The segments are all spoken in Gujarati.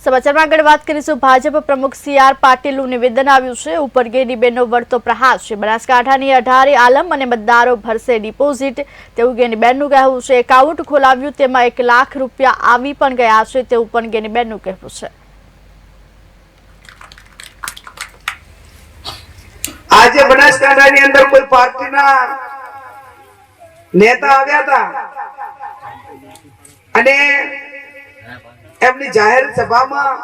સમાચારમાં આગળ વાત કરીશું। ભાજપ પ્રમુખ CR પાટીલનું નિવેદન આવ્યું છે। ઉપરગેની બેનનો વળતો પ્રહાર છે। બનાસકાંઠાની 18 આલમ અને મતદારો ભરશે ડિપોઝિટ તેવું ગેની બેનનું કહેવું છે। એકાઉન્ટ ખોલાવ્યું તેમાં 1 લાખ રૂપિયા આવી પણ ગયા છે તેવું પણ ગેની બેનનું કહેવું છે। આજે બનાસકાંઠાની અંદર કોઈ પાર્ટીના નેતા આવ્યા હતા અને એમની જાહેર સભામાં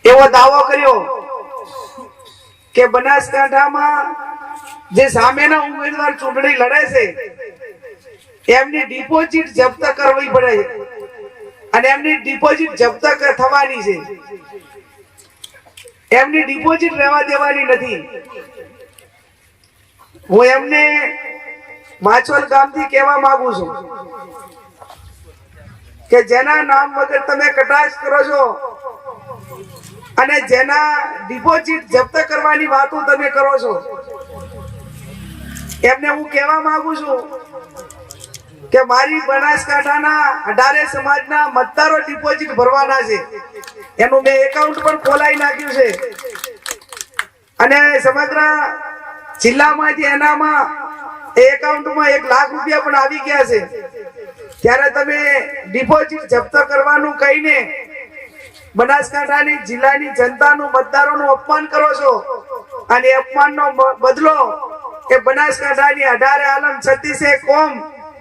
એવો દાવો કર્યો કે બનાસકાંઠામાં જે સામેના ઉમેદવાર ચૂંટણી લડે છે એમની ડિપોઝિટ જપ્ત કરવી પડે અને એમની ડિપોઝિટ જપ્ત થવાની છે, એમની ડિપોઝિટ રહેવા દેવાની નથી। હું એમને માછોલ ગામથી કહેવા માંગુ છું કે જેના નામ વગર તમે કટાક્ષ કરો છો અને જેના ડિપોઝિટ જપ્ત કરવાની વાતો તમે કરો છો એમને હું કહેવા માંગુ છું કે મારી બનાસકાંઠાના 18 સમાજના મતદારો ડિપોઝિટ ભરવાના છે, એનું મેં એકાઉન્ટ પણ ખોલાવી નાખ્યું છે અને સમગ્ર જિલ્લામાંથી એનામાં એકાઉન્ટમાં 1 લાખ રૂપિયા પણ આવી ગયા છે। ત્યારે તમે ડિપોઝિટ જપ્ત કરવાનું કહીને બનાસકાંઠાની જિલ્લાની જનતાનું મતદારોનું અપમાન કરો છો અને અપમાનનો બદલો એ બનાસકાંઠાની 18 આલમ 36 કોમ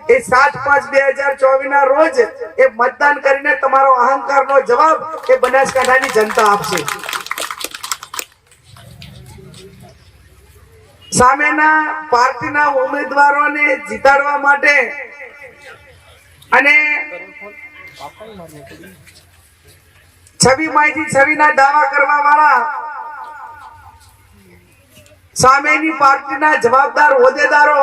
એ 7/5/2024 ના રોજ એ મતદાન કરીને તમારો અહંકારનો જવાબ એ બનાસકાંઠાની જનતા આપશે। સામેના પાર્ટીના ઉમેદવારોને જીતાડવા માટે અને છબીમાંથી છબીના દાવા કરવા વાળા સામેની પાર્ટીના જવાબદાર હોદ્દેદારો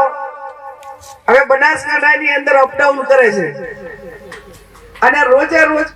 હવે બનાસકાંઠાની અંદર અપડાઉન કરે છે અને રોજે રોજ